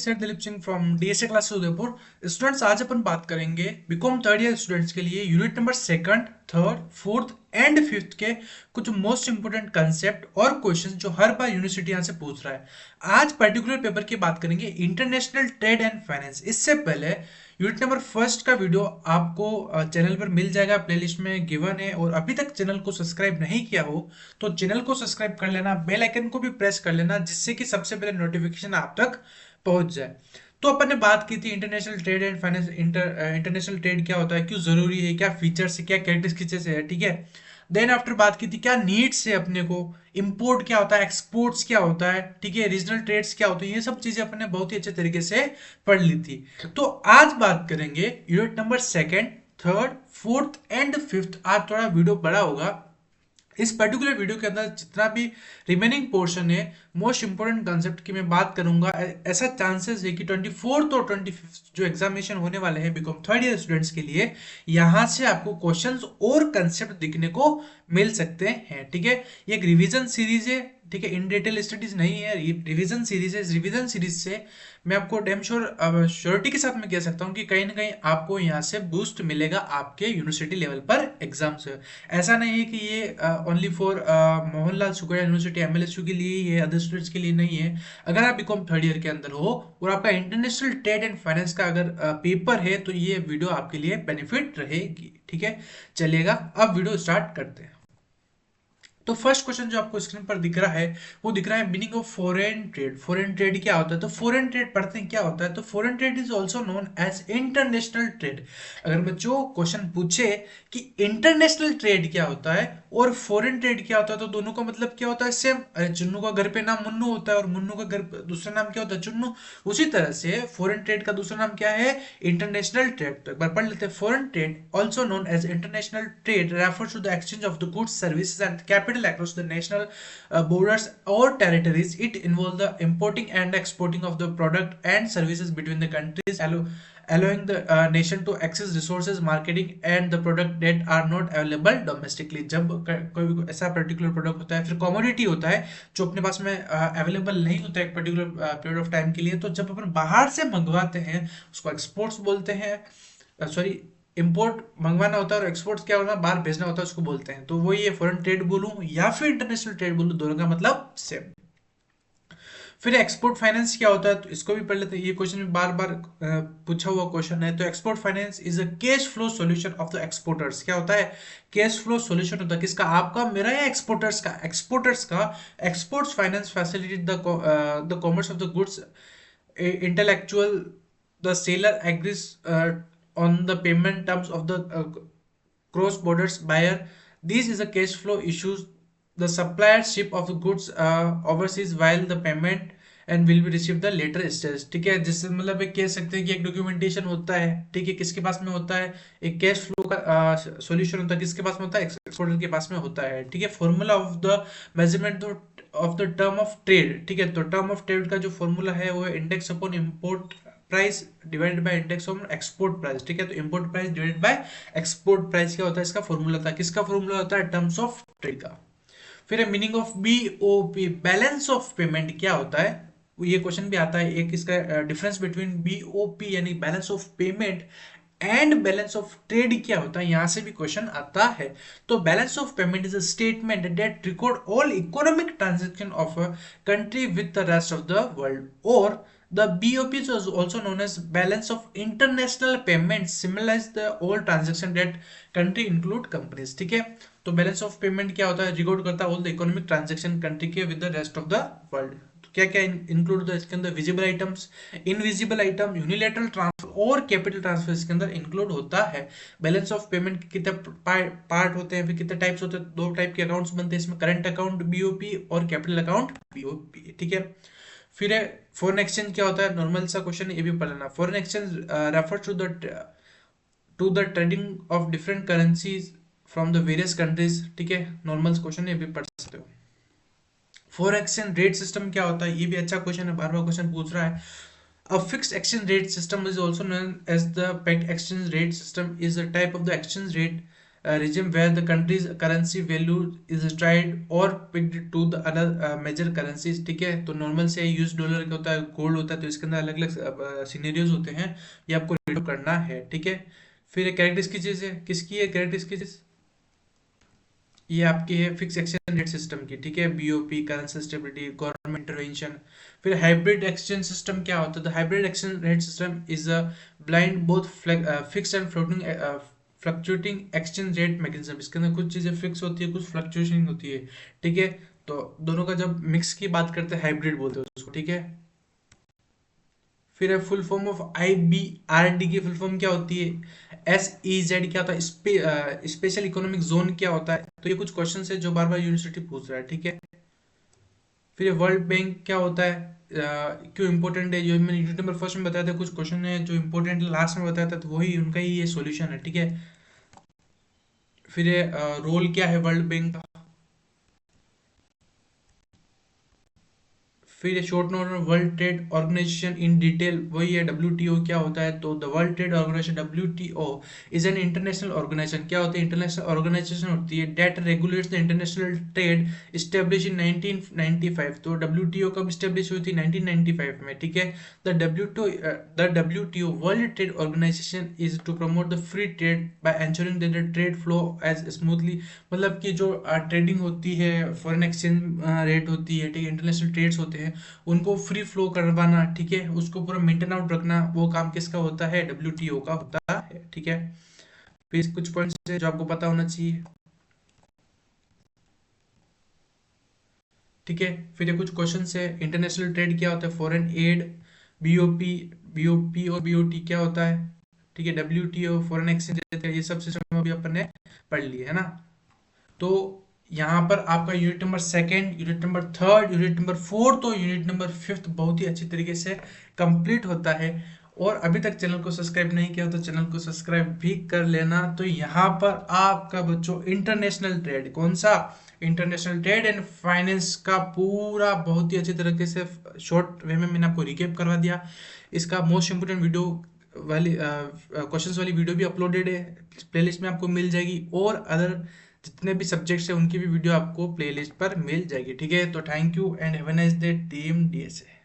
Set Dilip Singh from DSA class Udaipur. Students, आज अपन बात करेंगे बीकॉम थर्ड ईयर स्टूडेंट्स के लिए unit number second, third, fourth and fifth के कुछ मोस्ट इंपोर्टेंट कंसेप्ट और क्वेश्चंस जो हर बार यूनिवर्सिटी यहाँ से पूछ रहा है। आज पर्टिकुलर पेपर की बात करेंगे इंटरनेशनल ट्रेड एंड फाइनेंस। इससे पहले यूनिट नंबर फर्स्ट का वीडियो आपको चैनल पर मिल जाएगा, प्लेलिस्ट में गिवन है। और अभी तक चैनल को सब्सक्राइब नहीं किया हो तो चैनल को सब्सक्राइब कर लेना, बेल आइकन को भी प्रेस कर लेना, जिससे कि सबसे पहले नोटिफिकेशन आप तक पहुंच जाए। तो अपन ने बात की थी international trade and finance. International trade क्या होता है, क्यों जरूरी है, क्या फीचर्स है, क्या कैरेक्टरिस्टिक्स है, ठीक है। देन आफ्टर बात की थी क्या नीड्स है अपने को, इंपोर्ट क्या होता है, एक्सपोर्ट्स क्या होता है, ठीक है, रीजनल ट्रेड्स क्या होते हैं, ये सब चीजें अपन ने बहुत ही अच्छे तरीके से पढ़ ली थी। तो आज बात करेंगे unit number second, third, fourth and fifth. आज थोड़ा वीडियो बड़ा होगा। इस पर्टिकुलर वीडियो के अंदर जितना भी रिमेनिंग पोर्शन है, मोस्ट इंपोर्टेंट कंसेप्ट की मैं बात करूंगा। ऐसा चांसेस है कि 24th और 25th जो एग्जामिनेशन होने वाले हैं बीकॉम थर्ड ईयर स्टूडेंट्स के लिए, यहां से आपको क्वेश्चंस और कंसेप्ट दिखने को मिल सकते हैं, ठीक है। ये एक रिवीजन सीरीज है, ठीक है, इन डिटेल स्टडीज नहीं है, रिवीजन सीरीज है। इस रिवीजन सीरीज से मैं आपको डैम श्योर श्योरिटी के साथ मैं कह सकता हूँ कि कहीं ना कहीं आपको यहाँ से बूस्ट मिलेगा आपके यूनिवर्सिटी लेवल पर एग्जाम से। ऐसा नहीं है कि ये only for Mohanlal Shukla University MLSU के लिए ही है, अदर स्टूडेंट्स के लिए नहीं है। अगर आप बीकॉम थर्ड ईयर के अंदर हो और आपका इंटरनेशनल ट्रेड एंड फाइनेंस का अगर पेपर है तो ये वीडियो आपके लिए बेनिफिट रहेगी, ठीक है। चलिएगा अब वीडियो स्टार्ट करते हैं। तो फर्स्ट क्वेश्चन जो आपको स्क्रीन पर दिख रहा है वो दिख रहा है meaning of foreign trade. Foreign trade क्या होता है? तो फॉरेन ट्रेड पढ़ते हैं क्या होता है। तो foreign trade is also known as international trade. अगर बच्चों क्वेश्चन पूछे कि इंटरनेशनल ट्रेड क्या होता है और फॉरेन ट्रेड क्या होता है तो दोनों का मतलब क्या होता है? सेम। अरे चुन्नू का घर पे नाम मुन्नू होता है और मुन्नू का घर दूसरा नाम क्या होता है? चुन्नू। उसी तरह से फॉरेन ट्रेड का दूसरा नाम क्या है? International trade. तो एक बार पढ़ लेते हैं। Foreign trade also known as international trade refers to the exchange of the goods, services and capital across the national borders or territories. It involves the importing and exporting of the product and services between the countries, allowing the nation to access resources, marketing and the product that are not available domestically. जब कोई ऐसा particular product होता है, फिर commodity होता है जो अपने पास में अवेलेबल नहीं होता है एक पर्टिकुलर पीरियड ऑफ टाइम के लिए, तो जब अपन बाहर से मंगवाते हैं उसको एक्सपोर्ट्स बोलते हैं। सॉरी, इंपोर्ट मंगवाना होता है और एक्सपोर्ट क्या होता है? बाहर भेजना होता है, उसको बोलते हैं। तो वही है, फॉरेन ट्रेड बोलूं या फिर इंटरनेशनल ट्रेड बोलूं, दोनों का मतलब सेम। फिर एक्सपोर्ट फाइनेंस क्या होता है तो इसको भी पढ़ लेते हैं। ये क्वेश्चन में बार बार पूछा हुआ क्वेश्चन है। तो export finance is a cash flow solution of the exporters. क्या होता है? कैश फ्लो सॉल्यूशन होता है किसका? आपका, मेरा या एक्सपोर्टर्स का? एक्सपोर्टर्स का। Exports finance facilitate the commerce of the goods intellectual, the seller agrees on the payment terms of the cross borders buyer. This is a cash flow issues. The supplier ship of the goods overseas while the payment and will be received the later stage, ठीक है। जिससे मतलब एक कह सकते हैं कि एक डॉक्यूमेंटेशन होता है, ठीक है, किसके पास में होता है? एक कैश फ्लो का सॉल्यूशन होता है, किसके पास में होता है? एक्सपोर्टर के पास में होता है, ठीक है। Formula of the measurement of the term of trade, ठीक है। तो टर्म ऑफ ट्रेड का जो फॉर्मूला है वो है index upon import price divided by index on export price, ठीक है। तो import price divided by export price क्या होता है? इसका फॉर्मूला था। किसका फॉर्मूला होता है? टर्म्स ऑफ ट्रेड का। फिर है meaning of BOP, balance of payment क्या होता है? ये क्वेश्चन भी आता है। एक इसका डिफरेंस बिटवीन बीओपी यानी balance of payment and balance of trade क्या होता है, यहां से भी क्वेश्चन आता है। तो balance of payment is a statement that record all economic transaction of a country with the rest of the world. और the BOP is also known as balance of international payments, symbolize the all transaction that country include companies, ठीक है। तो balance of payment क्या होता है? Record करता है all the economic transaction country के with the rest of the world. क्या क्या इंक्लूड होता है इसके अंदर? Visible items, invisible item, unilateral transfer और कैपिटल ट्रांसफर इसके अंदर इंक्लूड होता है। बैलेंस ऑफ पेमेंट के कितने पार्ट होते हैं, फिर कितने टाइप्स होते हैं? दो टाइप के अकाउंट्स बनते हैं इसमें, करंट अकाउंट बीओपी और कैपिटल अकाउंट बीओपी, ठीक है। फिर है फॉरेन एक्सचेंज क्या होता है? नॉर्मल सा क्वेश्चन है, ये भी पढ़ लेना। Foreign exchange refers to the trading of different currencies from the various countries, ठीक है। नॉर्मल क्वेश्चन है, ये भी पढ़ सकते हो। फॉरेन एक्सचेंज रेट सिस्टम क्या होता है? ये भी अच्छा क्वेश्चन है, बार बार क्वेश्चन पूछ रहा है। A fixed exchange rate system is also known as the pegged exchange rate system, is a type of the exchange rate regime where the country's currency value is tied or pegged to the other major currencies, ठीक है। तो normal से US dollar का होता है, gold होता है, तो इसके अंदर अलग अलग सिनेरियोज होते हैं, ये आपको रीड करना है, ठीक है। फिर कैरेक्टरिस्टिक की चीज़ है, किसकी है कैरेक्टरिस्टिक की चीज़, ये आपकी है फिक्स एक्सचेंज रेट सिस्टम की, ठीक है। BOP, currency stability, government intervention. फिर हाइब्रिड एक्सचेंज सिस्टम क्या होता है, तो hybrid exchange rate system is a blind both fix and floating fluctuating exchange rate mechanism. इसके अंदर कुछ चीजें फिक्स होती है, कुछ फ्लक्चुएशन होती है, ठीक है। तो दोनों का जब मिक्स की बात करते हैं हाइब्रिड बोलते हैं उसको, ठीक है। फिर है फुल फॉर्म ऑफ IBRD की फुल फॉर्म क्या होती है, SEZ क्या होता है, स्पेशल इकोनॉमिक जोन क्या होता है। तो ये कुछ क्वेश्चन है जो बार बार यूनिवर्सिटी पूछ रहा है, ठीक है। फिर वर्ल्ड बैंक क्या होता है, क्यों इंपॉर्टेंट है, जो मैंने यूनिट नंबर फर्स्ट में बताया था, कुछ क्वेश्चन है जो इंपॉर्टेंट लास्ट में बताया था, तो वही उनका ही ये सॉल्यूशन है, ठीक है। फिर रोल क्या है वर्ल्ड बैंक का। फिर शॉर्ट नोट में world trade organisation in detail, वही है WTO क्या होता है। तो the world trade organisation WTO is an international organisation, क्या होती है, इंटरनेशनल ऑर्गेनाइजेशन होती है that regulates the international trade, establish in 1995। तो WTO कब स्टेब्लिश हुई थी, 1995 में, ठीक है। The WTO world trade organisation is to promote the free trade by ensuring that the trade flow as smoothly, मतलब कि जो ट्रेडिंग होती है, फॉरेन एक्सचेंज रेट होती है, ठीक है, इंटरनेशनल ट्रेड्स होते हैं, उनको फ्री फ्लो करवाना, ठीक है, उसको पूरा मेंटेन आउट रखना, वो काम किसका होता है, WTO का होता है, ठीक है। फिर कुछ पॉइंट्स है जो आपको पता होना चाहिए, ठीक है। फिर ये कुछ क्वेश्चंस है, इंटरनेशनल ट्रेड क्या होता है, फॉरेन एड, बीओपी, बीओपी और बीओटी क्या होता है, ठीक है। WTO फॉरेन एक्सचेंज रेट, ये सब सिस्टम अभी अपन ने पढ़ लिए है ना। तो यहाँ पर आपका unit number second, unit number third, unit number fourth और यूनिट नंबर फिफ्थ बहुत ही अच्छी तरीके से कंप्लीट होता है। और अभी तक चैनल को सब्सक्राइब नहीं किया तो चैनल को सब्सक्राइब भी कर लेना। तो यहाँ पर आपका बच्चों इंटरनेशनल ट्रेड, कौन सा, इंटरनेशनल ट्रेड एंड फाइनेंस का पूरा बहुत ही अच्छी तरीके से शॉर्ट वे में मैंने आपको रिकेप करवा दिया। इसका मोस्ट इंपोर्टेंट वीडियो वाली क्वेश्चंस वाली वीडियो भी अपलोडेड है, प्लेलिस्ट में आपको मिल जाएगी, और अदर जितने भी सब्जेक्ट्स हैं उनकी भी वीडियो आपको प्लेलिस्ट पर मिल जाएगी, ठीक है। तो thank you and have a nice day team DSA।